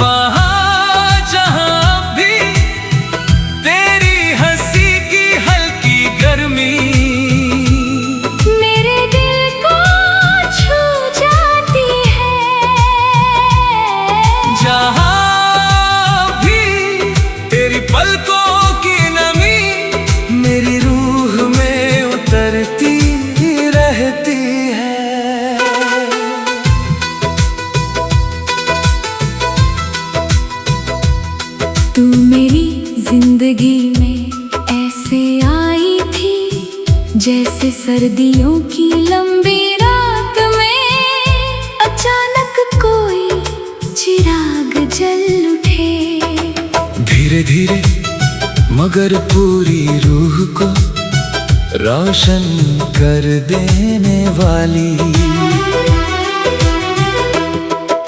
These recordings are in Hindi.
वहाँ जहाँ भी तेरी हंसी की हल्की गर्मी मेरे दिल को छू जाती है। जहाँ भी तेरी पलकों की नमी मेरी रूह में उतरती रहती है। तू मेरी जिंदगी में ऐसे आई थी जैसे सर्दियों की लंबी रात में अचानक कोई चिराग जल उठे। धीरे धीरे मगर पूरी रूह को रोशन कर देने वाली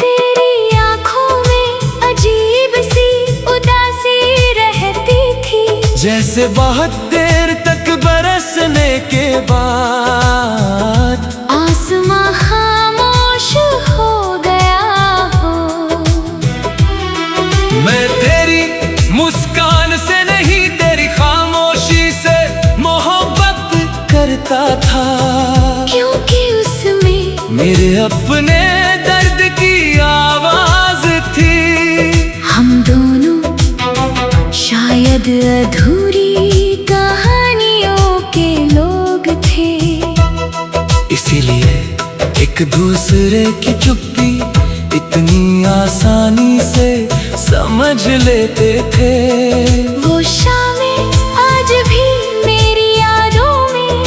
तेरी आंखों में अजीब सी उदासी रहती थी, जैसे बहुत देर तक बरसने के बाद आसमां खामोश हो गया हो। मैं तेरी मुस्कान से नहीं तेरी खामोशी से मोहब्बत करता था, क्योंकि उसमें मेरे अपने दर्द की आवाज थी। हम दोनों शायद अधूरी कहानियों के लोग थे। इसीलिए एक दूसरे की चुप्पी इतनी आसानी से समझ लेते थे। वो शामें आज भी मेरी यादों में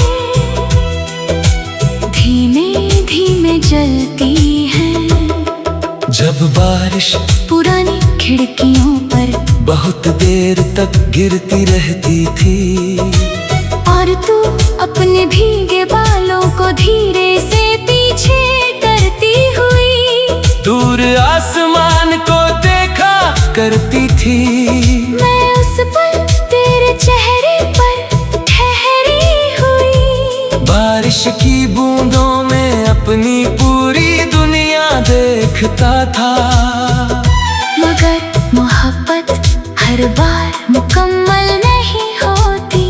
धीमे धीमे जलती हैं। जब बारिश पुरानी खिड़कियों पर बहुत देर तक गिरती रहती थी और तू अपने भीगे बालों को धीरे से पीछे करती हुई दूर आसमान को देखा करती थी। मैं उस पल तेरे चेहरे पर ठहरी हुई। बारिश की बूंदों में अपनी पूरी दुनिया देखता था। मगर मोहब्बत हर बार मुकम्मल नहीं होती।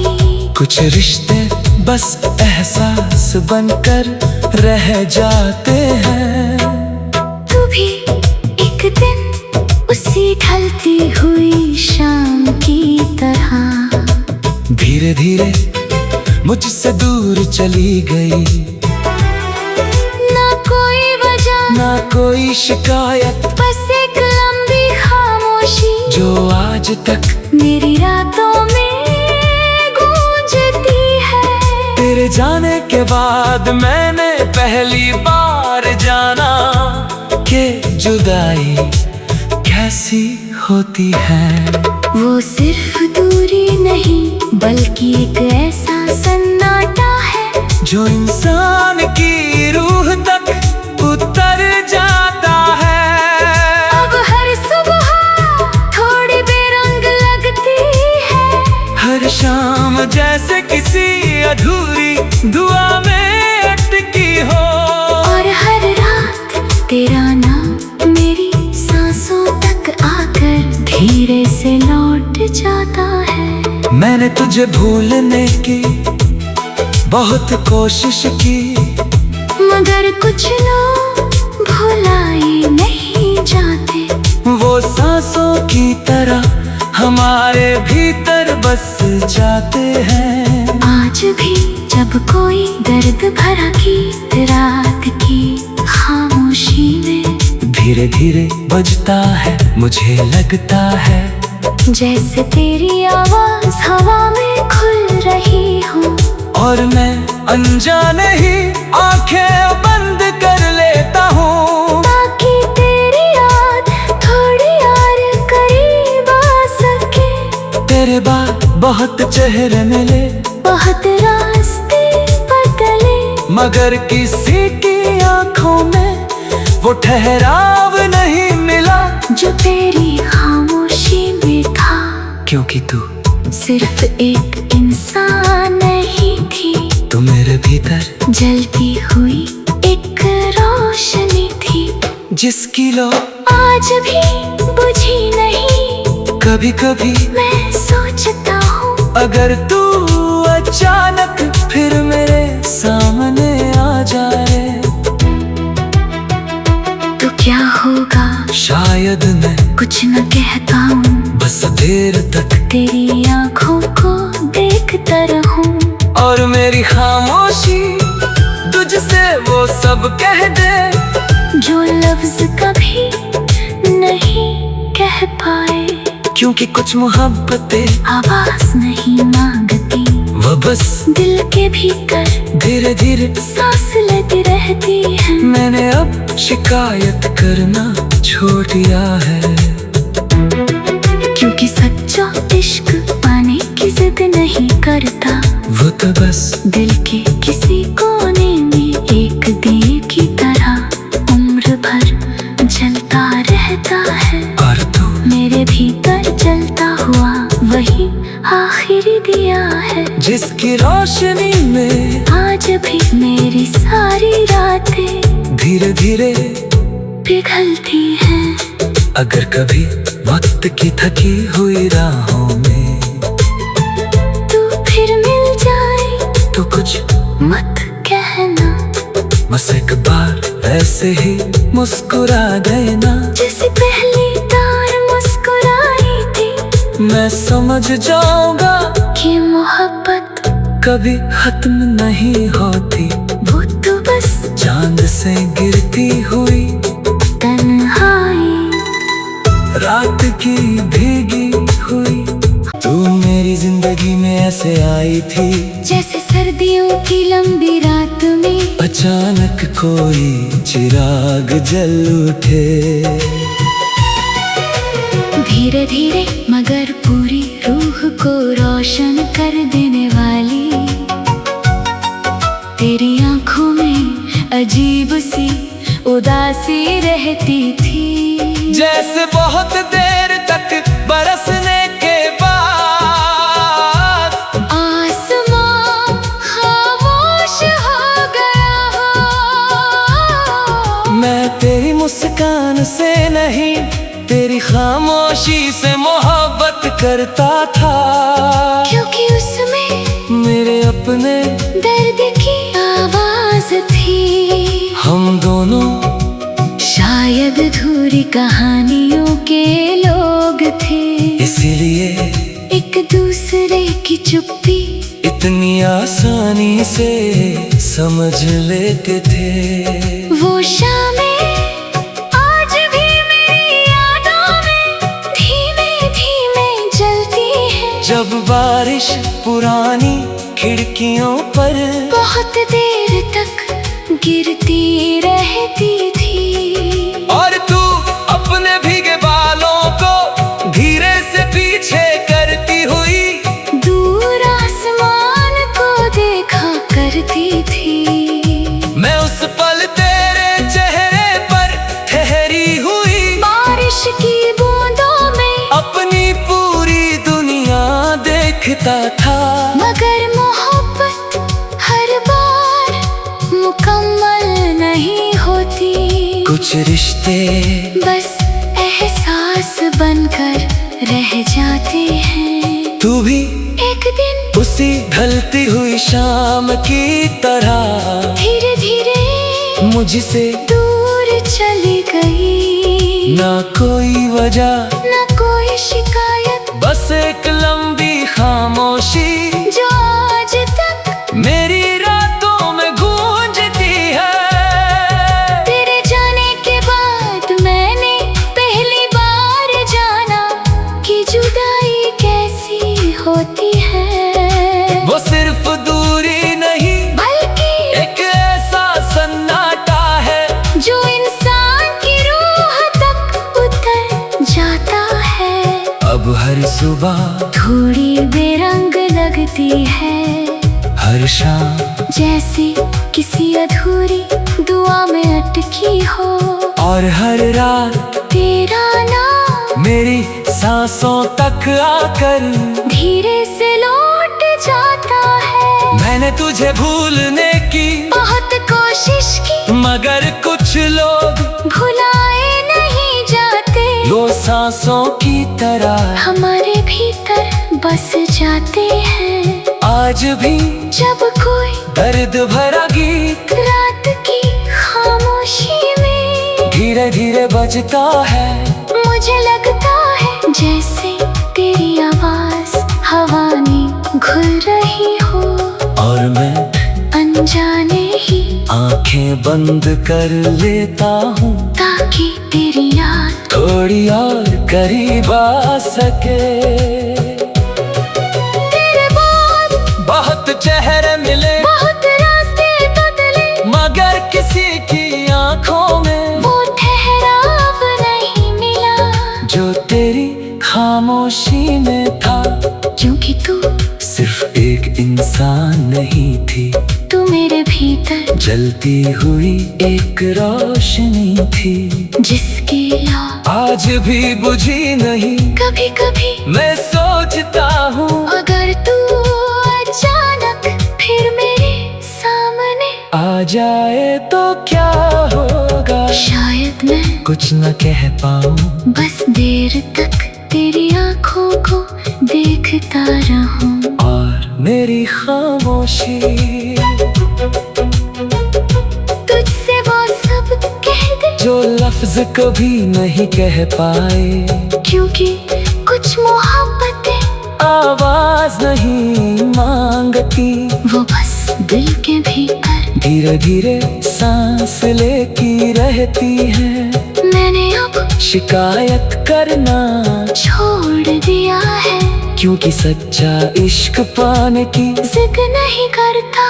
कुछ रिश्ते बस एहसास बनकर रह जाते हैं। तू भी एक दिन उसी ढलती हुई शाम की तरह धीरे धीरे मुझसे दूर चली गई। ना कोई वजह ना कोई शिकायत, बस एक लंबी खामोशी जो आज तक मेरी रातों में गूंजती है। तेरे जाने के बाद मैंने पहली बार जाना कि जुदाई कैसी होती है। वो सिर्फ दूरी नहीं बल्कि एक ऐसा सन्नाटा है जो इंसान की रूह तक उतर जाता है। अब हर सुबह थोड़ी बेरंग लगती है। हर शाम जैसे किसी अधूरी दुआ में अटकी हो। और हर रात तेरा नाम मेरी सांसों तक आकर धीरे से लौट जाता है। मैंने तुझे भूलने की बहुत कोशिश की, मगर कुछ लोग भुलाए नहीं जाते। वो सांसों की तरह हमारे भीतर बस जाते हैं। आज भी जब कोई दर्द भरा गीत रात की खामोशी में धीरे धीरे बजता है, मुझे लगता है जैसे तेरी आवाज हवा में खुल रही हो। और मैं अनजाने ही आंखें बंद कर लेता हूँ, ताकि तेरी याद थोड़ी और करीब आ सके। तेरे बाद बहुत चेहरे मिले, बहुत रास्ते बदले, मगर किसी की आंखों में वो ठहराव नहीं मिला जो तेरी खामोशी में था। क्योंकि तू सिर्फ एक इंसान नहीं थी, तू मेरे भीतर जलती हुई एक रोशनी थी जिसकी लो आज भी कभी कभी मैं सोचता हूँ अगर तू अचानक फिर मेरे सामने आ जाए तो क्या होगा। शायद मैं कुछ न कह पाऊँ, बस देर तक तेरी आंखों को देखता रहूं। और मेरी खामोशी तुझसे वो सब कह दे जो लफ्ज कभी नहीं कह पाए। क्योंकि कुछ मोहब्बतें आवाज नहीं मांगती, वो बस दिल के भीतर धीरे धीरे सांस लेती रहती है। मैंने अब शिकायत करना छोड़ दिया है, क्योंकि सच्चा इश्क पाने की जिद नहीं करता। वो तो बस दिल के किसी कोने में एक दिए की तरह उम्र भर जलता रहता है। और तू मेरे भीतर जलता हुआ वही आखिरी दिया है, जिसकी रोशनी में आज भी मेरी सारी रातें धीरे धीरे पिघलती हैं। अगर कभी वक्त की थकी हुई राहों में तू फिर मिल जाए तो कुछ मत कहना, बस एक बार वैसे ही मुस्कुरा देना। जैसे पहली बार मुस्कुराई थी। मैं समझ जाऊंगा कि मोहब्बत कभी खत्म नहीं होती, वो तो बस चांद से गिरती हुई तन्हाई। रात की भीगी हुई। तू मेरी जिंदगी में ऐसे आई थी जैसे सर्दियों की लंबी रात में अचानक कोई चिराग जल उठे। धीरे धीरे मगर पूरी रूह को रोशन कर देने वाली। तेरी आंखों में अजीब सी उदासी रहती थी, जैसे बहुत देर तक बरसने के बाद आसमां खामोश हो गया हो। मैं तेरी मुस्कान से नहीं, तेरी खामोशी से मोहब्बत करता था, क्योंकि उसमें मेरे अपने दर्द की आवाज थी। हम दोनों शायद अधूरी कहानियों के लोग थे, इसीलिए एक दूसरे की चुप्पी इतनी आसानी से समझ लेते थे। वो शामें आज भी मेरी यादों में धीमे धीमे जलती है। जब बारिश पुरानी खिड़कियों पर बहुत देर तक गिरती रहती थी, और तू अपने भीगे बालों को धीरे से पीछे करती हुई दूर आसमान को देखा करती थी। मैं उस पल तेरे चेहरे पर ठहरी हुई बारिश की बूंदों में अपनी पूरी दुनिया देखता था। मगर मोहब्बत हर बार मुकम्मल नहीं होती, कुछ रिश्ते बस एहसास बनकर रह जाते हैं। तू भी एक दिन उसी ढलती हुई शाम की तरह धीरे धीरे मुझसे दूर चली गई। ना कोई वजह न कोई शिकायत, बस एक लंबी खामोशी जो आज तक मेरी रातों में गूंजती है। तेरे जाने के बाद मैंने पहली बार जाना कि जुदाई कैसी होती है। वो सिर्फ दूरी नहीं बल्कि एक ऐसा सन्नाटा है जो इंसान की रूह तक उतर जाता है। अब हर सुबह थोड़ी बेरंग लगती है, हर शाम जैसे किसी अधूरी दुआ में अटकी हो। और हर रात तेरा नाम मेरी सांसों तक आकर धीरे से लौट जाता है। मैंने तुझे भूलने की बहुत कोशिश की मगर कुछ लोग भुलाए नहीं जाते। लो सांसों की तरह हमारे भीतर बस जाते हैं। आज भी जब कोई दर्द भरा गीत रात की खामोशी में धीरे धीरे बजता है, मुझे लगता है जैसे तेरी आवाज हवा में घुल रही हो, और मैं अनजाने ही आंखें बंद कर लेता हूँ ताकि तेरी याद थोड़ी और करीब आ सके। तेरे बाद बहुत चेहरे मिले, बहुत रास्ते बदले, मगर किसी की आंखों में वो ठहराव नहीं मिला जो तेरी खामोशी में था। क्योंकि तू सिर्फ एक इंसान नहीं थी, तू मेरे भीतर जलती हुई एक रोशनी थी, जिसकी लौ आज भी बुझी नहीं। कभी कभी मैं सोचता हूँ अगर तू अचानक फिर मेरे सामने आ जाए तो क्या होगा। शायद मैं कुछ न कह पाऊँ, बस देर तक तेरी आंखों को देखता रहूं, और मेरी खामोशी तुझसे वो सब कह दे जो लफ्ज कभी नहीं कह पाए। क्योंकि कुछ मोहब्बतें आवाज नहीं मांगती, वो बस दिल के भीतर धीरे धीरे सांस लेती रहती है। मैंने अब शिकायत करना छोड़ दिया है, क्योंकि सच्चा इश्क पाने की जिद नहीं करता,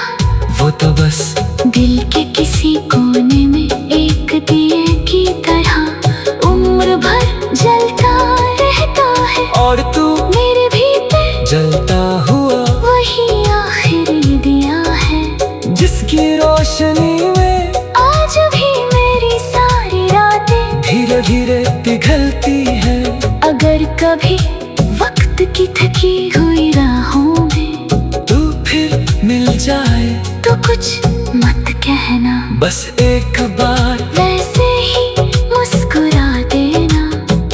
वो तो बस दिल के किसी कोने में एक दिए की तरह उम्र भर जलता रहता है। और तू मेरे भीतर जलता हुआ वही आखिरी दिया है, जिसकी रोशनी में आज भी मेरी सारी रातें धीरे धीरे पिघलती है। अगर कभी वक्त की थकी हुई राहों में तू फिर मिल जाए तो कुछ मत कहना, बस एक बार वैसे ही मुस्कुरा देना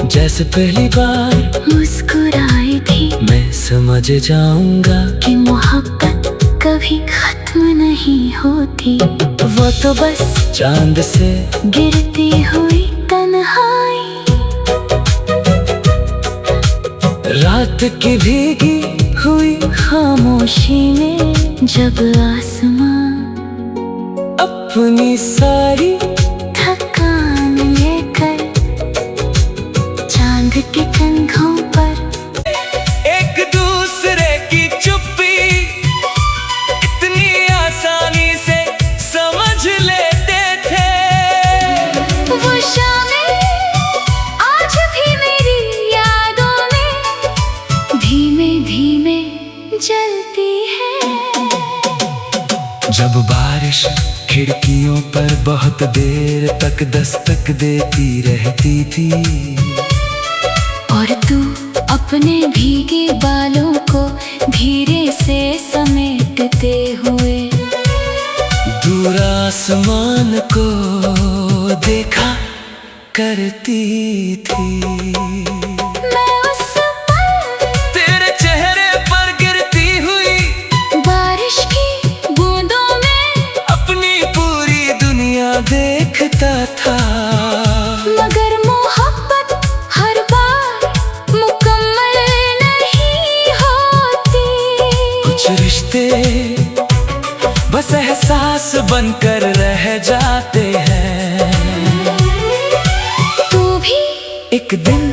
जैसे पहली बार मुस्कुराई थी। मैं समझ जाऊंगा कि मोहब्बत कभी खत्म नहीं होती, वो तो बस चांद से गिरती हुई तन्हाई, रात की भीगी हुई खामोशी में जब आसमां अपनी सारी थकान लेकर चांद के कंधों पर एक दूसरे की चुप्पी इतनी आसानी से समझ लेते थे। वो शामें आज भी मेरी यादों में धीमे धीमे जलती है। जब बारिश खिड़कियों पर बहुत देर तक दस्तक देती रहती थी, और तू अपने भीगे बालों को धीरे से समेटते हुए दूर आसमान को देखा करती थी। मैं उस पल तेरे चेहरे पर गिरती हुई बारिश की बूंदों में अपनी पूरी दुनिया देखता था। मगर मोहब्बत हर बार मुकम्मल नहीं होती, कुछ रिश्ते बस एहसास बनकर रह जाते हैं। तू भी एक दिन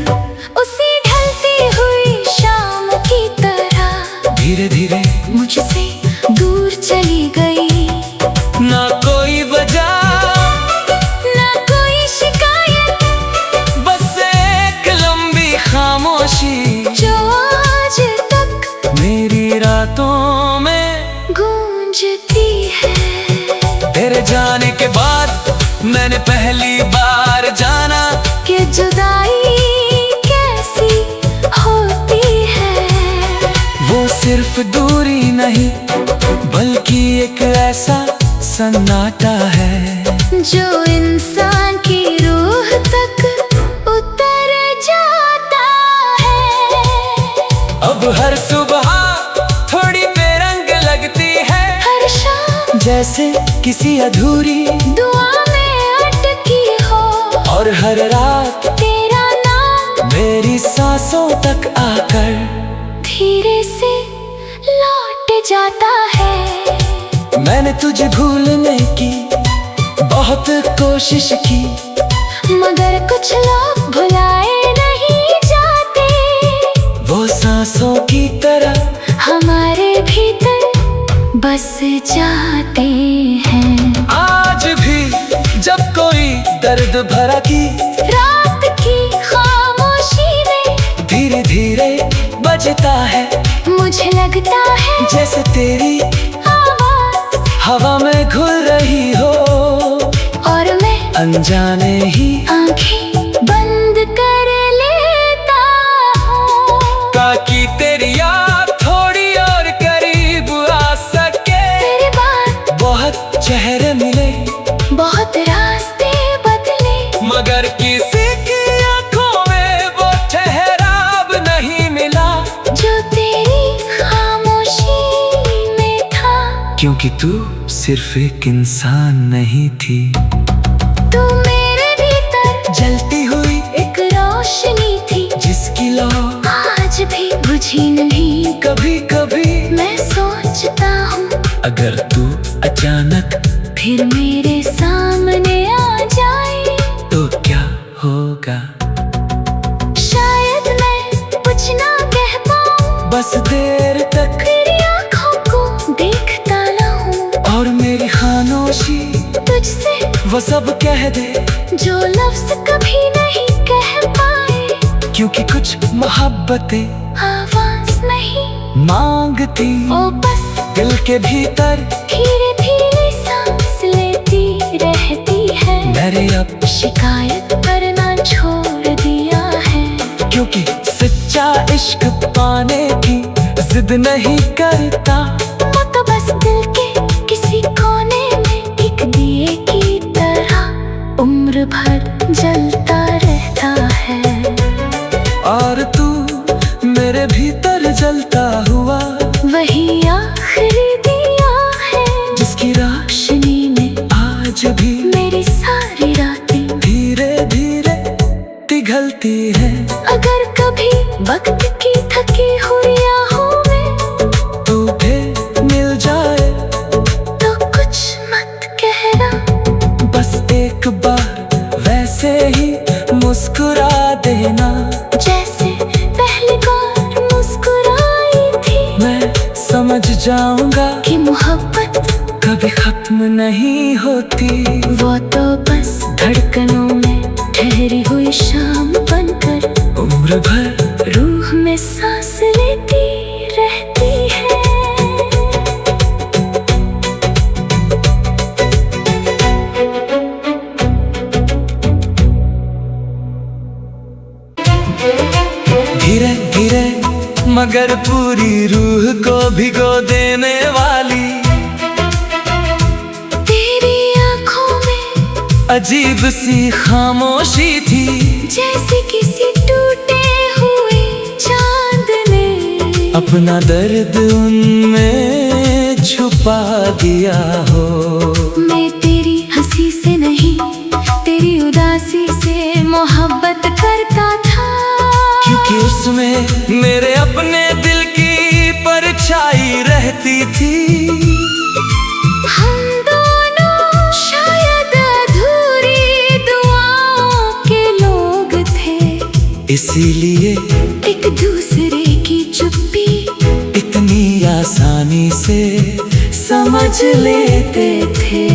उसी ढलती हुई शाम की तरह धीरे धीरे मुझसे दूर चली गई। ना कोई वजह ना कोई शिकायत, बस एक लंबी खामोशी जो आज तक मेरी रातों में गूंजती है। तेरे जाने के बाद मैंने पहली बार जाना कि जुदाई कैसी होती है। वो सिर्फ दूरी नहीं बल्कि एक ऐसा सन्नाटा है जो इंसान की रूह तक उतर अब हर सुबह थोड़ी बेरंग लगती है, हर शाम जैसे किसी अधूरी दुआ में अटकी हो। और हर रात तेरा नाम मेरी सांसों तक आकर धीरे से लौट जाता है। मैंने तुझे भूलने की बहुत कोशिश की, मगर कुछ लोग भुलाए नहीं जाते। वो सांसों की तरह हमारे भीतर बस जाते हैं। आज भी जब कोई दर्द भरा की रात की खामोशी में धीरे धीरे बजता है, मुझे लगता है जैसे तेरी आवाज हवा में घुल रही हो। और मैं अनजाने ही आंखें बंद कर लेता हूँ, ताकि तेरी याद थोड़ी और करीब आ सके। तेरे बाद बहुत चेहरे मिले, बहुत रास्ते बदले, मगर किसी की आंखों में वो ठहराव नहीं मिला जो तेरी खामोशी में था। क्योंकि तू सिर्फ एक इंसान नहीं थी, तू मेरे भीतर जलती हुई एक रोशनी थी, जिसकी लौ आज भी बुझी नहीं। कभी कभी मैं सोचता हूँ अगर तू अचानक फिर मेरे सामने आ जाए तो क्या होगा। शायद मैं कुछ ना कह पाऊँ, बस देर तक तेरी आँखों को देखता ना हूँ, और मेरी खामोशी तुझसे वो सब कह दे जो लफ्ज कभी नहीं कह पाए। क्योंकि कुछ मोहब्बतें आवाज नहीं मांगती, वो बस दिल के भीतर धीरे धीरे सांस लेती रहती है। मेरे अब शिकायत करना छोड़ दिया है, क्योंकि सच्चा इश्क पाने की जिद नहीं करता। वो तो बस दिल के किसी कोने में एक दिए की तरह उम्र भर जलता रहता है। और तू मेरे भीतर जलता हुआ वही आखिरी दिया है, जिसकी रोशनी में आज भी मेरी सारी रातें धीरे धीरे पिघलती है। अगर कभी वक्त की थकी हुई आहों में तू फिर मिल जाए तो कुछ मत कहना, बस एक बार वैसे ही मुस्कुरा देना, जैसे पहली बार मुस्कुराई थी। मैं समझ जाऊंगा कि मोहब्बत कभी खत्म नहीं होती। वो तो बस धड़कनों में ठहरी हुई शाम बनकर उम्र भर रूह में सांस लेती रहती है। धीरे धीरे मगर पूरी रूह को भिगो देने वाली तेरी आंखों में अजीब सी खामोशी थी, जैसे किसी टूटे हुए चांद ने अपना दर्द उनमें छुपा दिया हो। मैं तेरी हंसी से नहीं, तेरी उदासी से मोहब्बत करता था, क्योंकि उसमें मेरे अपने दिल की परछाई रहती थी। हम दोनों शायद अधूरी दुआओं के लोग थे, इसीलिए एक दूसरे की चुप्पी इतनी आसानी से समझ लेते थे।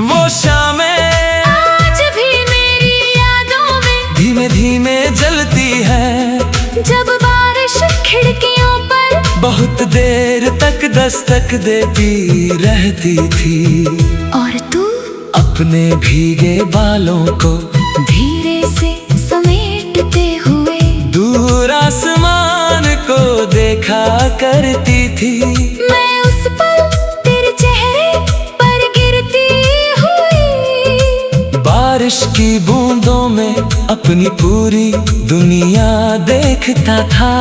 वो शामें आज भी मेरी यादों में धीमे धीमे जलती है, जब बारिश खिड़कियों पर बहुत देर तक दस्तक देती रहती थी। और तू अपने भीगे बालों को धीरे से समेटते हुए दूर आसमान को देखा करती थी। मैं उस पल तेरे चेहरे पर गिरती हुई बारिश की बूंदों में अपनी पूरी दुनिया देखता था।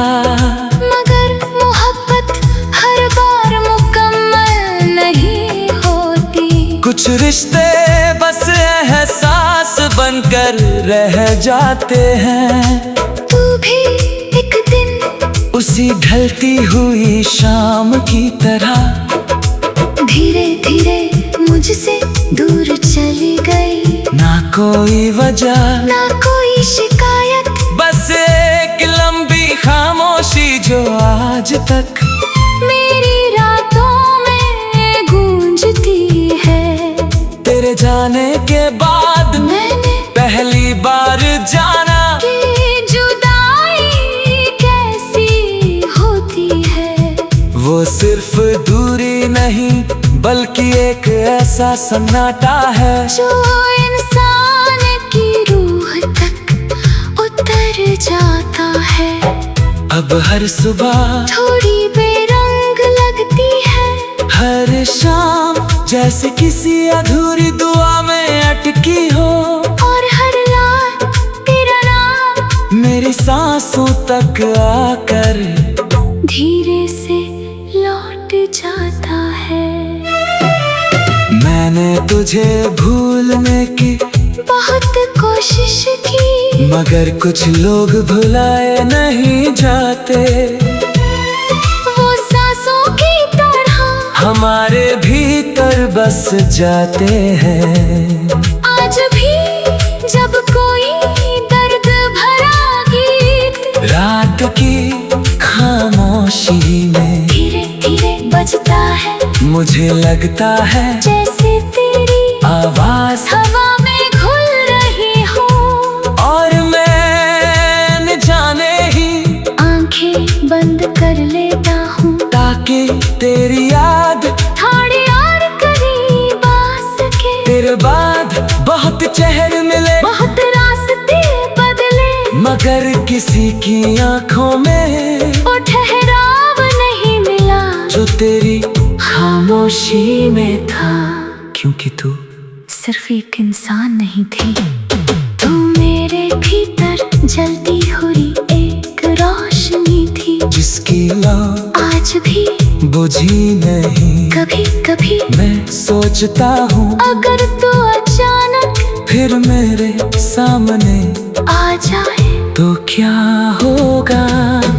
कुछ रिश्ते बस एहसास बनकर रह जाते हैं। तू भी एक दिन उसी ढलती हुई शाम की तरह धीरे धीरे मुझसे दूर चली गई। ना कोई वजह ना कोई शिकायत, बस एक लंबी खामोशी जो आज तक मेरी रातों में गूंजती है। तेरे जाने के बाद मैंने पहली बार जाना कि जुदाई कैसी होती है। वो सिर्फ दूरी नहीं बल्कि एक ऐसा सन्नाटा है जो इंसान की रूह तक उतर जाता है। अब हर सुबह थोड़ी बेरंग लगती है, हर शाम जैसे किसी अधूरी दुआ में अटकी हो, और हर रात तेरा नाम मेरी सांसों तक आकर धीरे से लौट जाता है। मैंने तुझे भूलने की बहुत कोशिश की, मगर कुछ लोग भुलाए नहीं जाते। वो सांसों की तरह हमारे भीतर बस जाते हैं। आज भी जब कोई दर्द भरा गीत रात की खामोशी में धीरे धीरे बजता है, मुझे लगता है जैसे तेरी आवाज हवा में घुल रही हो। और मैं न जाने ही आंखें बंद कर लेता हूँ ताकि तेरी याद थोड़ी और करीब आ सके। तेरे बाद बहुत चेहरे मिले, बहुत रास्ते बदले, मगर किसी की आंखों में वो ठहराव नहीं मिला जो तेरी खामोशी में था। क्योंकि तू सिर्फ एक इंसान नहीं थी, तू मेरे भीतर जलती हुई एक रोशनी थी, जिसकी लौ आज भी बुझी नहीं। कभी कभी मैं सोचता हूँ अगर तू अचानक फिर मेरे सामने आ जाए तो क्या होगा।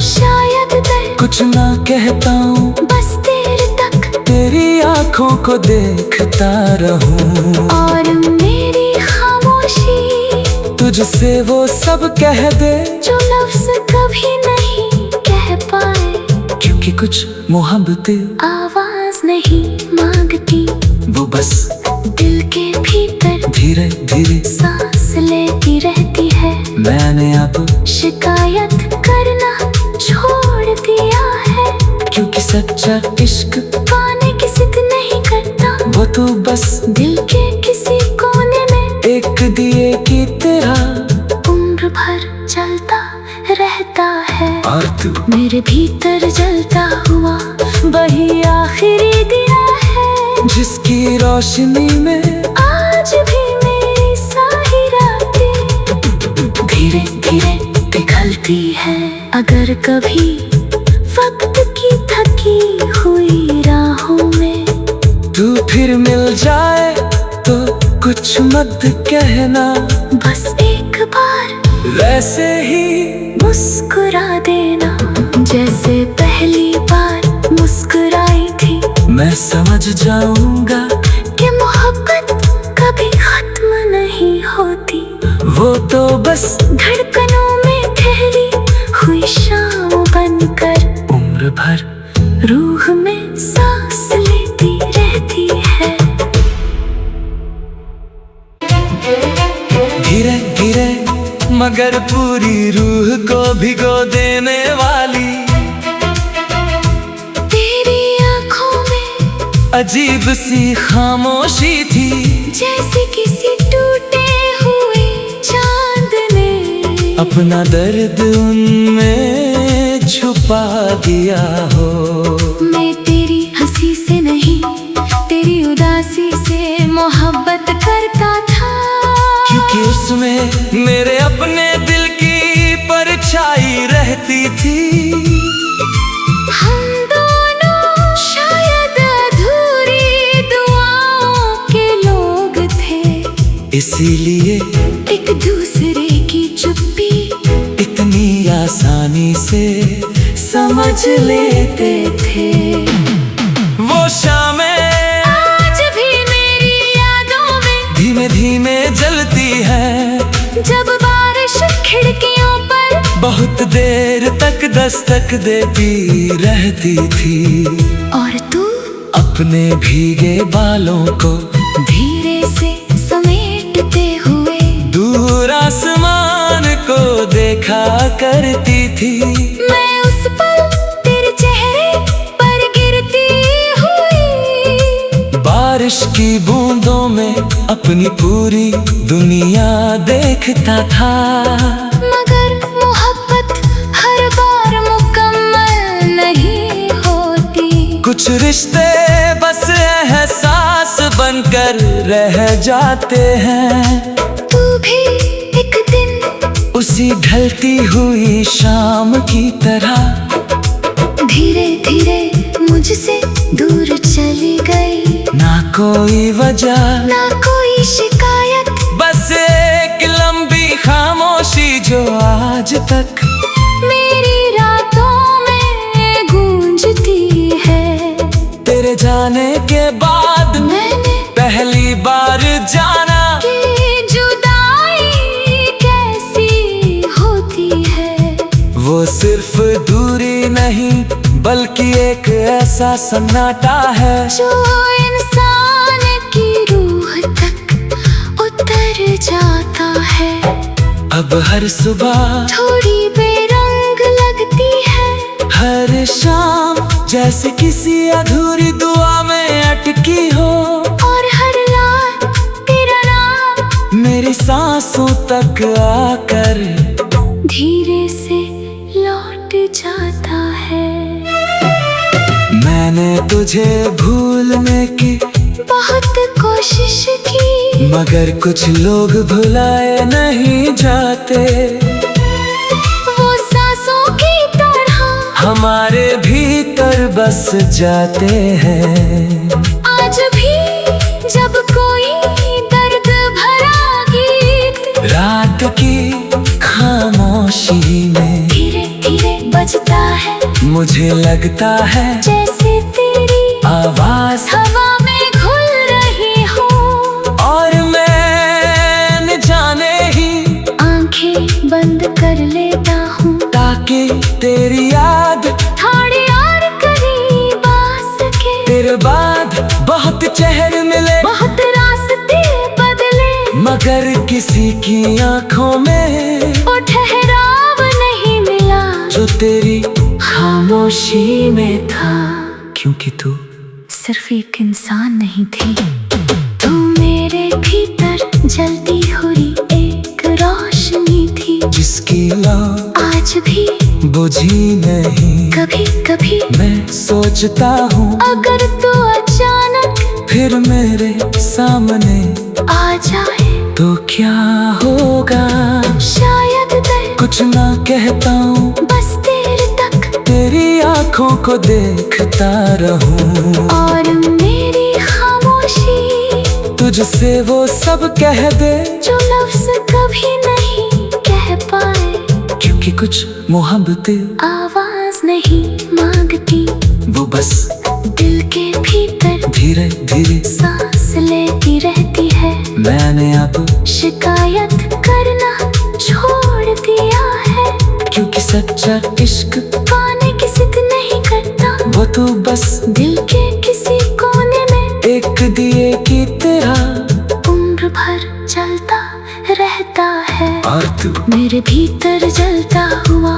शायद दर्द कुछ ना कह पाऊँ, बस देर तक तेरी आंखों को देखता रहूं, और मेरी खामोशी तुझसे वो सब कह दे जो लफ्ज कभी नहीं कह पाए। क्योंकि कुछ मोहब्बतें आवाज नहीं मांगती, वो बस दिल के भीतर धीरे धीरे सांस लेती रहती है। मैंने अब शिकायत करना छोड़ दिया है, क्योंकि सच्चा इश्क पाने की जिद नहीं करता। वो तो बस दिल के किसी कोने में एक दिए की तरह उम्र भर जलता रहता है। और तू मेरे भीतर जलता हुआ वही आखिरी दिया है, जिसकी रोशनी में आज भी मेरी सारी रातें धीरे धीरे पिघलती है। अगर कभी वक्त की थकी हुई राहों में तू फिर मिल जाए तो कुछ मत कहना, बस एक बार वैसे ही मुस्कुरा देना, जैसे पहली बार मुस्कुराई थी। मैं समझ जाऊंगा कि मोहब्बत कभी खत्म नहीं होती, वो तो बस धड़कनों में ठहरी हुई शाम बनकर उम्र भर रूह में सांस लेती रहती है। धीरे धीरे मगर पूरी रूह को भिगो देने वाली तेरी आंखों में अजीब सी खामोशी थी, जैसे किसी टूटे हुए चांद ने अपना दर्द उनमें छुपा दिया हो। मैं तेरी हंसी से नहीं, तेरी उदासी से मोहब्बत करता था, क्योंकि उसमें मेरे अपने दिल की परछाई रहती थी। हम दोनों शायद अधूरी दुआओं के लोग इसीलिए एक दूसरे की चुप्पी इतनी आसानी से समझ लेते थे। वो शामें आज भी मेरी यादों में धीमे धीमे जलती है, जब बारिश खिड़कियों पर बहुत देर तक दस्तक देती रहती थी। और तू अपने भीगे बालों को धीरे से समेटते हुए दूर आसमान को देखा करती थी। मैं उस पल तेरे चेहरे पर गिरती हुई बारिश की बूंदों में अपनी पूरी दुनिया देखता था। मगर मोहब्बत हर बार मुकम्मल नहीं होती। कुछ रिश्ते बस एहसास बनकर रह जाते हैं। तू भी एक दिन उसी ढलती हुई शाम की तरह धीरे धीरे मुझसे दूर चली गई। ना कोई वजह ना कोई शिकायत, बस एक लंबी खामोशी जो आज तक मेरी रातों में गूंजती है। तेरे जाने के बाद मैंने पहली बार जाना कि जुदाई कैसी होती है। वो सिर्फ दूरी नहीं बल्कि एक ऐसा सन्नाटा है जो इंसान की रूह तक उतर जाता है। अब हर सुबह थोड़ी बेरंग लगती है, हर शाम जैसे किसी अधूरी दुआ में अटकी हो। और हर रात तेरा नाम मेरी सांसों तक आकर धीरे से लौट जाता है। मैंने तुझे भूलने की बहुत कोशिश की, मगर कुछ लोग भुलाए नहीं जाते। वो सांसों की तरह हमारे भीतर बस जाते हैं। आज भी जब कोई दर्द भरा गीत रात की खामोशी में धीरे धीरे बजता है, मुझे लगता है जैसे तेरी आवाज हवा में घुल रही हो। और मैं न जाने ही आंखें बंद कर लेता हूँ ताकि तेरी याद थोड़ी और करीब आ सके। तेरे बाद बहुत चेहरे मिले, बहुत रास्ते बदले, मगर किसी की आंखों में वो ठहराव नहीं मिला जो तेरी खामोशी में था। क्योंकि तू सिर्फ एक इंसान नहीं थी, तू मेरे भीतर जलती हुई एक रोशनी थी जिसकी लौ आज भी बुझी नहीं। कभी कभी मैं सोचता हूँ अगर तू अचानक फिर मेरे सामने आ जाए तो क्या होगा। शायद दर्द कुछ ना कह पाऊँ, बस देर तक तेरी आंखों को देखता रहूं। और मेरी खामोशी तुझसे वो सब कह दे जो लफ्ज कभी नहीं कह पाए। क्योंकि कुछ मोहब्बतें आवाज नहीं मांगती, वो बस दिल के भीतर धीरे धीरे सांस लेती रहती है। मैंने अब शिकायत करना छोड़ दिया है, क्योंकि सच्चा इश्क पाने की जिद नहीं करता। वो तो बस दिल के किसी कोने में एक दिए की तरह उम्र भर जलता रहता है। और तू मेरे भीतर जलता हुआ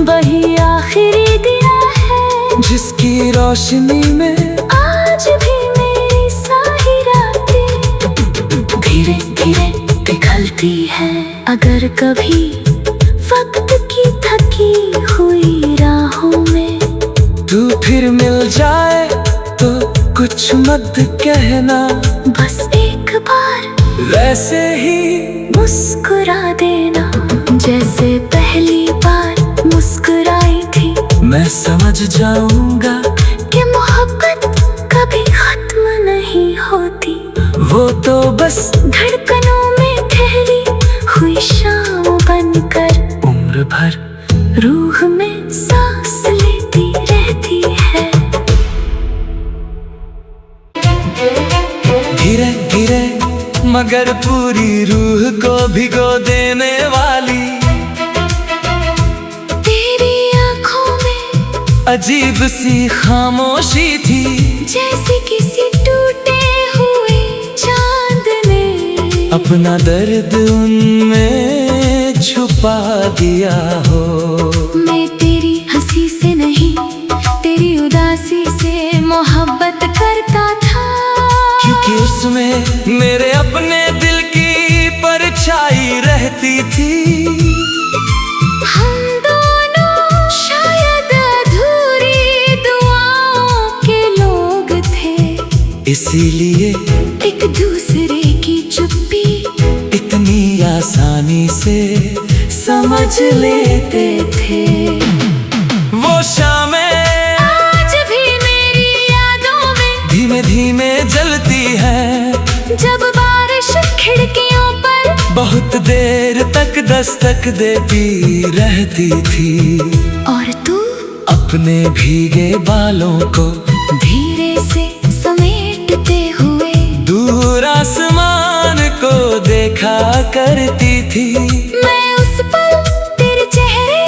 वही आखिरी दिया है, जिसकी रोशनी में आज भी मेरी सारी रातें धीरे धीरे पिघलती है। अगर कभी वक्त की थकी हुई राहों में तू फिर मिल जाए तो कुछ मत कहना, बस एक बार वैसे ही मुस्कुरा देना जैसे पहली बार मुस्कुराई थी। मैं समझ जाऊंगा कि मोहब्बत कभी खत्म नहीं होती, वो तो बस धड़कनों में शाम बनकर उम्र भर रूह में सांस लेती रहती है। धीरे धीरे मगर पूरी रूह को भिगो देने वाली तेरी आंखों में अजीब सी खामोशी थी, जैसे किसी टूटे हुए चांद ने अपना दर्द उनमें छुपा दिया हो। मैं तेरी हंसी से नहीं, तेरी उदासी से मोहब्बत करता था, क्योंकि उसमें मेरे अपने दिल की परछाई रहती थी। हम दोनों शायद अधूरी दुआओं के लोग थे, इसीलिए एक दूसरे की चुप्पी इतनी आसानी से समझ लेते थे। वो शामें आज भी मेरी यादों में धीमे धीमे जलती है, जब बारिश खिड़कियों पर बहुत देर तक दस्तक देती रहती थी। और तू अपने भीगे बालों को धीरे से समेटते हुए दूर आसमान को देखा करती थी। मैं उस पल तेरे चेहरे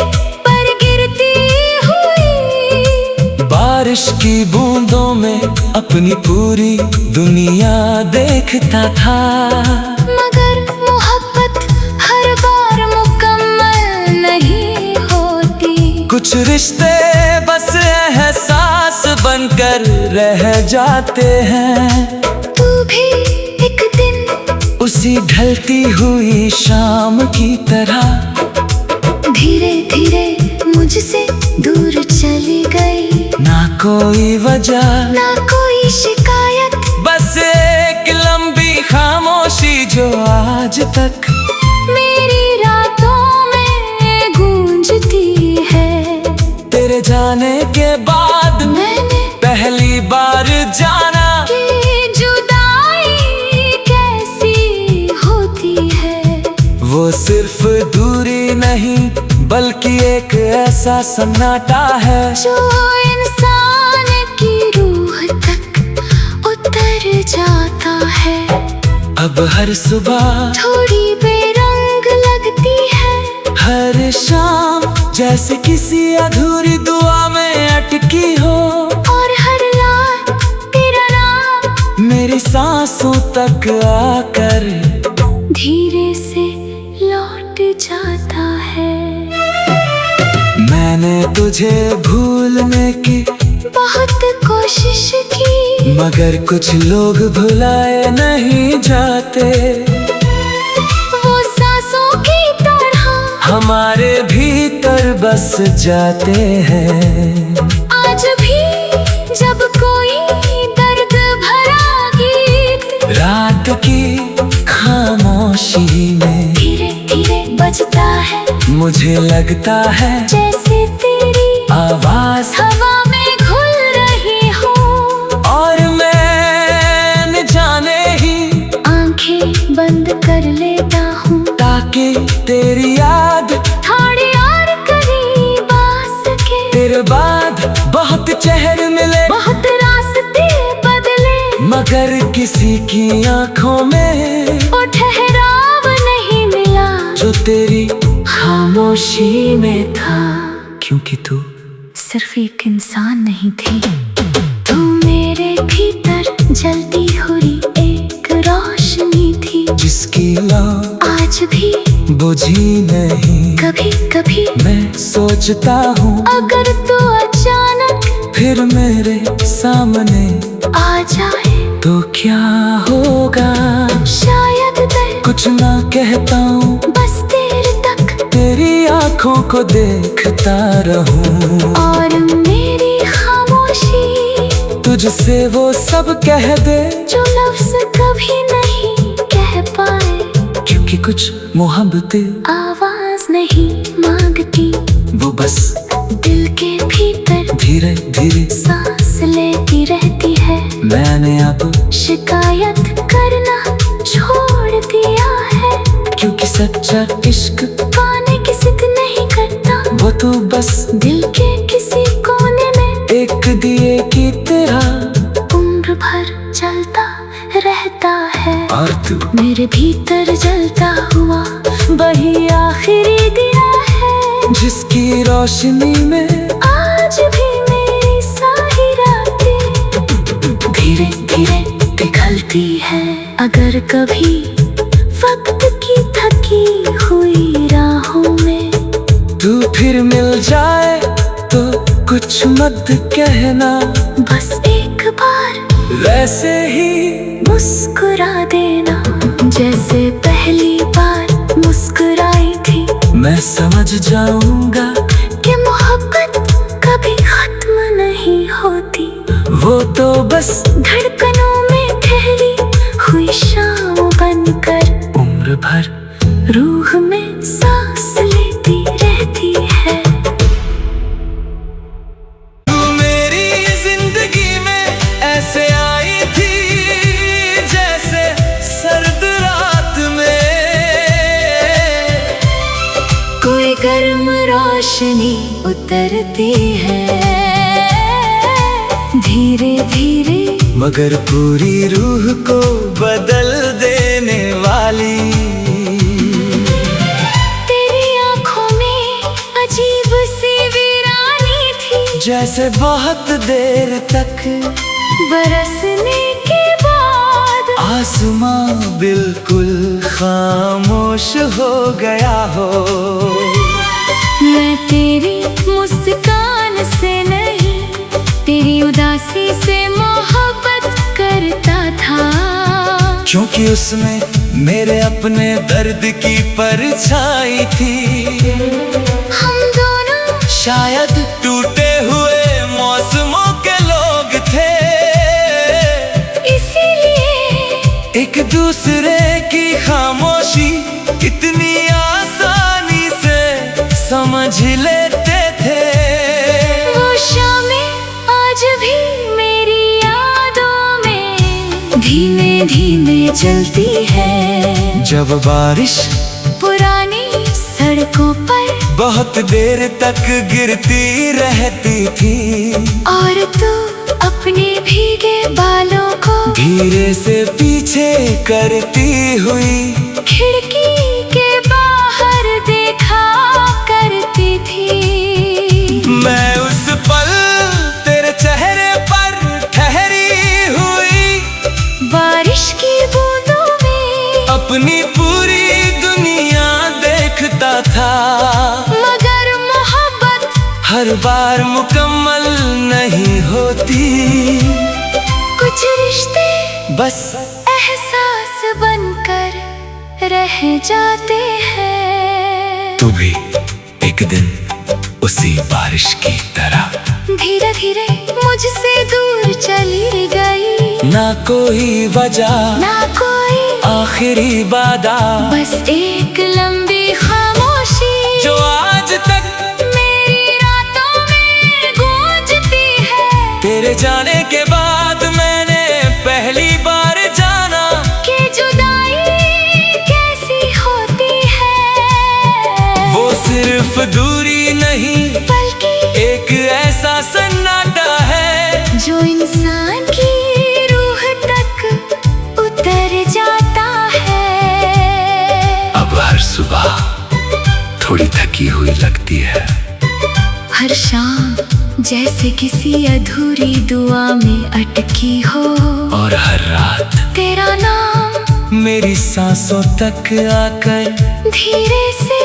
पर गिरती हुई बारिश की बूंदों में अपनी पूरी दुनिया देखता था। मगर मोहब्बत हर बार मुकम्मल नहीं होती, कुछ रिश्ते बस एहसास बनकर रह जाते हैं। तू भी एक दिन उसी ढलती हुई शाम की तरह धीरे धीरे मुझसे दूर चली गई, ना कोई वजह ना कोई शिकायत, बस एक लंबी खामोशी जो आज तक मेरी रातों में गूंजती है। तेरे जाने के बाद मैंने पहली बार जाना कि जुदाई कैसी होती है। वो सिर्फ दूरी नहीं बल्कि एक ऐसा सन्नाटा है जो इंसान की रूह तक उतर जाता है। अब हर सुबह थोड़ी बेरंग लगती है, हर शाम जैसे किसी अधूरी दुआ में अटकी हो, और हर रात तेरा नाम मेरी सांसों तक आकर धीरे से लौट जाता है। मैंने तुझे भूलने की बहुत कोशिश की, मगर कुछ लोग भुलाए नहीं जाते। वो सांसों की तरह हमारे भीतर बस जाते हैं। आज भी जब कोई दर्द भरा गीत रात की खामोशी में धीरे धीरे बजता है, मुझे लगता है जैसे तेरी आवाज हवा में घुल रही हो, और मैं न जाने ही आंखें बंद कर लेता हूँ ताकि तेरी याद थोड़ी और करीब आ सके। तेरे बाद बहुत चेहरे मिले, बहुत रास्ते बदले, मगर किसी की आंखों में वो ठहराव नहीं मिला जो तेरी खामोशी में था। क्योंकि तू सिर्फ एक इंसान नहीं थी, तू मेरे भीतर जलती हुई एक रोशनी थी, जिसकी लौ आज भी बुझी नहीं। कभी कभी मैं सोचता हूँ अगर तू अचानक फिर मेरे सामने आ जाए तो क्या होगा। शायद दर्द कुछ ना कह पाऊँ, बस देर तक तेरी आंखों को देखता रहूं, और मेरी खामोशी तुझसे वो सब कह दे जो लफ्ज कभी नहीं कह पाए। क्योंकि कुछ मोहब्बतें आवाज नहीं मांगती, वो बस दिल के भीतर धीरे धीरे सांस लेती रहती है। मैंने अब शिकायत करना छोड़ दिया है, क्योंकि सच्चा इश्क पाने की जिद नहीं करता, वो तो बस दिल के किसी कोने में एक दिए की तरह उम्र भर जलता रहता है। और तू मेरे भीतर जलता हुआ वही आखिरी दिया है, जिसकी रोशनी में आज भी मेरी सारी रातें धीरे धीरे पिघलती है। अगर कभी वक्त की थकी हुई राहों में तू फिर मिल जाए तो कुछ मत कहना, बस एक बार वैसे ही मुस्कुरा देना, जैसे पहली बार मुस्कुराई थी। मैं समझ जाऊंगा कि मोहब्बत कभी खत्म नहीं होती, वो तो बस धड़कनों में ठहरी हुई शाम बनकर उम्र भर रूह में सांस लेती रहती है। तू मेरी जिंदगी में ऐसे आई थी जैसे सर्द रात में कोई गर्म रोशनी उतरती है धीरे धीरे, मगर पूरी रूह को बदल देने वाली। तेरी आंखों में अजीब सी वीरानी थी, जैसे बहुत देर तक बरसने के बाद आसमां बिल्कुल खामोश हो गया हो। मैं तेरी मुस्कान से नहीं, तेरी उदासी से मोहब्बत करता था, क्योंकि उसमें मेरे अपने दर्द की परछाई थी। हम दोनों शायद टूटे हुए मौसमों के लोग थे, इसीलिए एक दूसरे की खामोशी इतनी आसानी से समझ लेते थे। वो शामें आज भी मेरी यादों में धीमे धीमे चलती है, जब बारिश पुरानी सड़कों पर बहुत देर तक गिरती रहती थी, और तू अपने भीगे बालों को धीरे से पीछे करती हुई खिड़की के बाहर देखा करती थी। मैं उस पल तेरे चेहरे पर ठहरी हुई बारिश की बूंदों में अपनी पूरी दुनिया देखता था, मगर मोहब्बत हर बार मुकम्मल नहीं होती। कुछ रिश्ते बस एहसास बनकर रह जाते हैं। तू भी एक दिन उसी बारिश की तरह धीरे धीरे मुझसे दूर चली गई, ना कोई वजह ना कोई आखिरी वादा, बस एक लंबी खामोशी जो आज तक मेरी रातों में गूंजती है। तेरे जाने के बाद मैंने पहली बार जाना कि जुदाई कैसी होती है, वो सिर्फ दूरी नहीं बल्कि एक ऐसा सन्नाटा है जो इंसान की रूह तक उतर जाता है। अब हर सुबह थोड़ी थकी हुई लगती है, हर शाम जैसे किसी अधूरी दुआ में अटकी हो, और हर रात तेरा नाम मेरी सांसों तक आकर धीरे से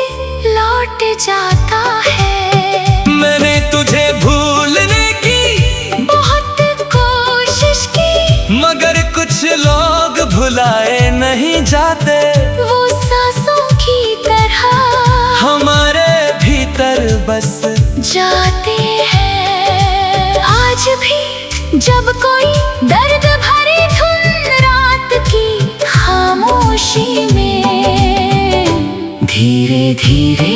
लौट जाता है। मैंने तुझे भूलने की बहुत कोशिश की, मगर कुछ लोग भुलाए नहीं जाते, वो सांसों की तरह हमारे भीतर बस जाते हैं। आज भी जब कोई दर्द भरी धुन रात की खामोशी में धीरे धीरे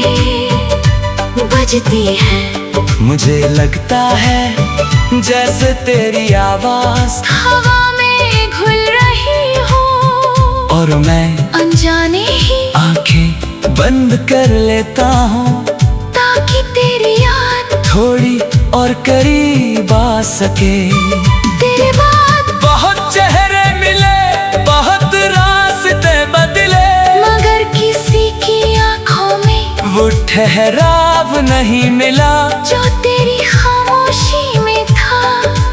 बजती है, मुझे लगता है जैसे तेरी आवाज हवा में घुल रही हो, और मैं अनजाने ही आंखें बंद कर लेता हूँ ताकि तेरी याद थोड़ी और करीब आ सके। तेरे बाद बहुत चेहरे मिले, बहुत रास्ते बदले, मगर किसी की आंखों में वो ठहराव नहीं मिला जो तेरी खामोशी में था।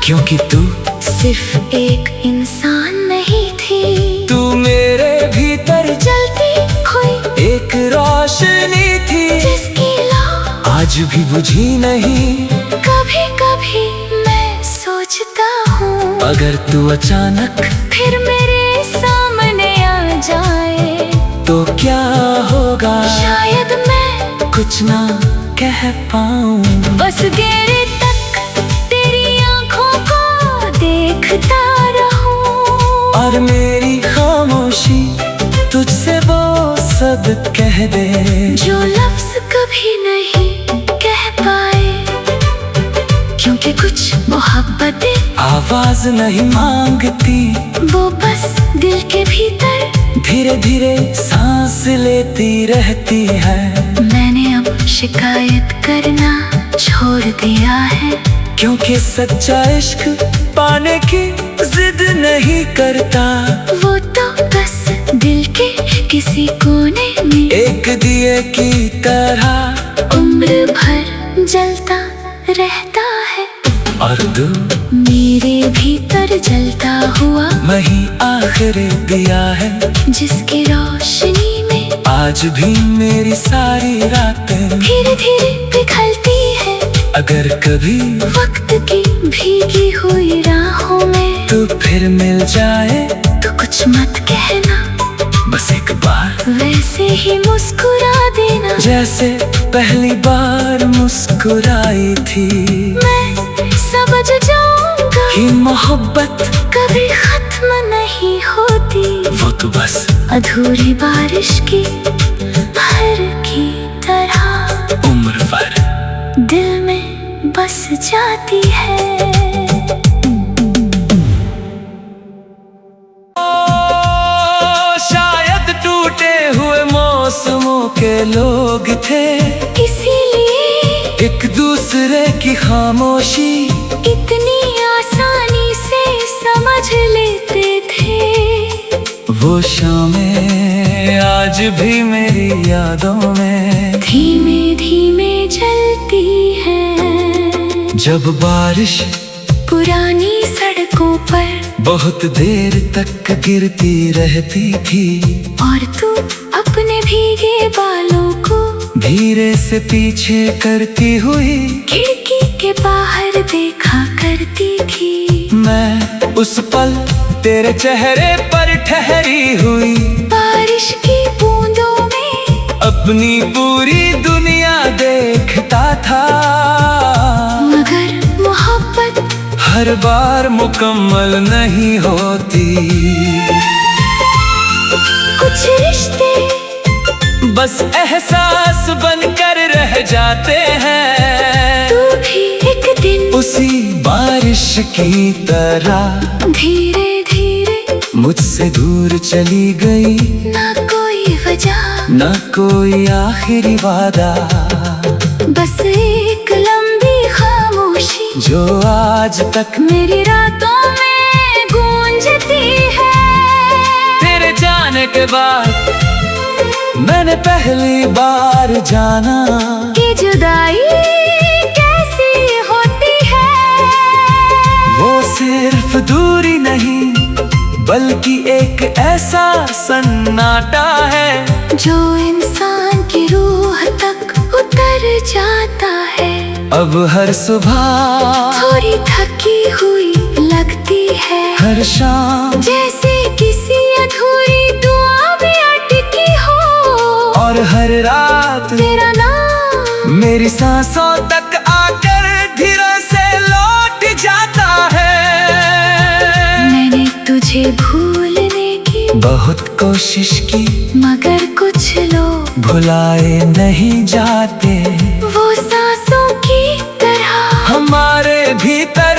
क्योंकि तू सिर्फ एक इंसान नहीं थी, तू मेरे भीतर जलती हुई एक रोशनी थी, जिसकी लौ आज भी बुझी नहीं। कभी कभी मैं सोचता हूँ अगर तू अचानक फिर मेरे सामने आ जाए तो क्या होगा, शायद मैं कुछ ना कह पाऊँ। बस देर तक तेरी आंखों को देखता रहूं, और मेरी खामोशी तुझसे वो सब कह दे जो लफ्ज कभी नहीं कह पाए। क्योंकि कुछ मोहब्बतें आवाज नहीं मांगती, वो बस दिल के भीतर धीरे धीरे सांस लेती रहती है। मैंने अब शिकायत करना छोड़ दिया है, क्योंकि सच्चा इश्क पाने की जिद नहीं करता, वो तो बस दिल के किसी कोने में एक दिए की तरह उम्र भर जलता रहता है। और तू मेरे भीतर जलता हुआ वही आखिरी दिया है, जिसकी रोशनी में आज भी मेरी सारी रातें धीरे धीरे पिघलती है। अगर कभी वक्त की भीगी हुई राहों में तू फिर मिल जाए तो कुछ मत कहना, बस एक बार वैसे ही मुस्कुरा देना जैसे पहली बार मुस्कुराई थी। मैं समझ जाऊंगा कि मोहब्बत कभी खत्म नहीं होती, वो तो बस अधूरी बारिश की हर की तरह उम्र भर दिल में बस जाती है। शायद टूटे हुए मौसमों के लोग थे, इसीलिए एक दूसरे की खामोशी इतनी आसानी से समझ लेते थे। वो शामें आज भी मेरी यादों में धीमे धीमे जलती है, जब बारिश पुरानी सड़कों पर बहुत देर तक गिरती रहती थी, और तू अपने भीगे बालों को धीरे से पीछे करती हुई खिड़की के बाहर देखा करती थी। मैं उस पल तेरे चेहरे पर ठहरी हुई बारिश की बूंदों में अपनी पूरी दुनिया देखता था, मगर मोहब्बत हर बार मुकम्मल नहीं होती। कुछ रिश्ते बस एहसास बनकर रह जाते हैं, तू भी एक दिन उसी बारिश की तरह धीरे धीरे मुझसे दूर चली गई। ना कोई वजह ना कोई आखिरी वादा, बस एक लंबी खामोशी जो आज तक मेरी रातों में गूंजती है। तेरे जाने के बाद मैंने पहली बार जाना कि जुदाई कैसी होती है। वो सिर्फ दूरी नहीं बल्कि एक ऐसा सन्नाटा है जो इंसान की रूह तक उतर जाता है। अब हर सुबह थोड़ी थकी हुई लगती है, हर शाम जैसे किसी अधूरी दुआ भी अटकी हो, और हर रात तेरा नाम मेरी सांसों तक आकर धीरे से लौट जाता है। मैंने तुझे भूलने की बहुत कोशिश की मगर कुछ लोग भुलाए नहीं जाते, वो सांसों की तरह हमारे भीतर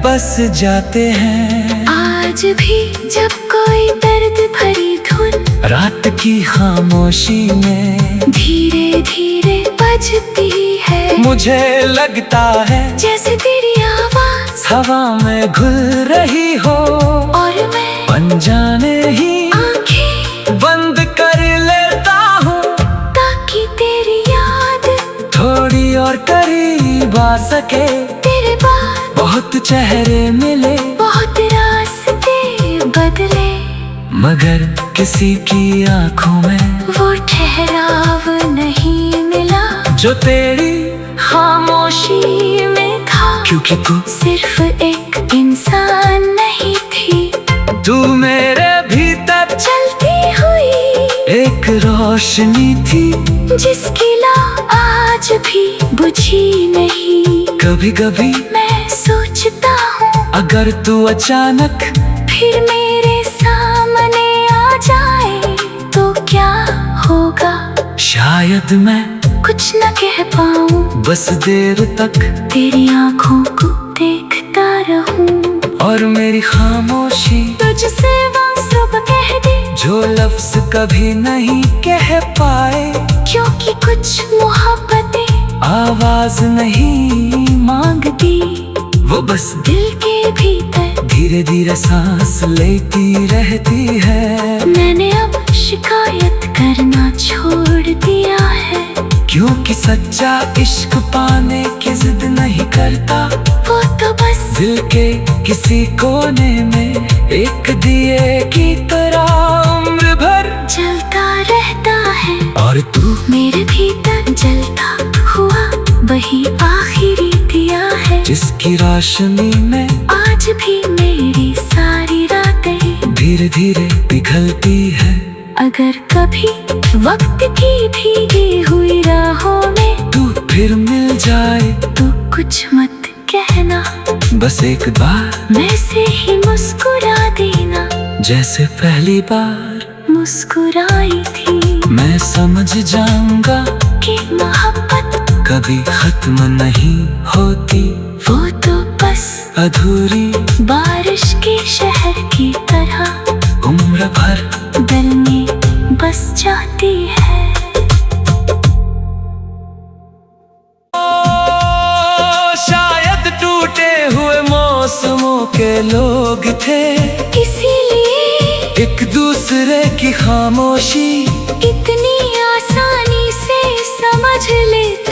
बस जाते हैं। आज भी जब कोई दर्द भरी धुन रात की खामोशी में धीरे धीरे बजती है। मुझे लगता है जैसे तेरी आवाज हवा में घुल रही हो, और मैं बन जाने ही आंखें बंद कर लेता हूँ, ताकि तेरी याद थोड़ी और करीब आ सके। तेरे बाद बहुत चेहरे मिले, बहुत रास्ते बदले, मगर किसी की आंखों में वो ठहराव नहीं मिला जो तेरी खामोशी में था। क्योंकि तू सिर्फ एक इंसान नहीं थी, तू मेरे भीतर चलती हुई एक रोशनी थी, जिसकी लौ आज भी बुझी नहीं। कभी कभी मैं सोचता हूँ अगर तू अचानक फिर मेरे सामने आ जाए तो क्या होगा। शायद मैं कुछ न कह पाऊँ, बस देर तक तेरी आंखों को देखता रहूं, और मेरी खामोशी तुझसे वो सब कह दे जो लफ्ज कभी नहीं कह पाए। क्योंकि कुछ मोहब्बतें आवाज नहीं मांगती, वो बस दिल के भीतर धीरे धीरे सांस लेती रहती है। मैंने अब शिकायत करना छोड़ दिया है, क्योंकि सच्चा इश्क पाने की जिद नहीं करता, वो तो बस दिल के किसी कोने में एक दिए की तरह उम्र भर जलता रहता है। और तू मेरे भीतर जलता हुआ वही आखिरी दिया है, जिसकी रोशनी में आज भी मेरी सारी रातें धीरे धीरे पिघलती है। अगर कभी वक्त की भीगी हुई राहों में तू फिर मिल जाए तो कुछ मत कहना, बस एक बार वैसे ही मुस्कुरा देना जैसे पहली बार मुस्कुराई थी। मैं समझ जाऊंगा कि मोहब्बत कभी खत्म नहीं होती, वो तो बस अधूरी बारिश के शहर की तरह उम्र भर दिल में बस जाती है। शायद टूटे हुए मौसमों के लोग थे, इसीलिए एक दूसरे की खामोशी इतनी आसानी से समझ लेते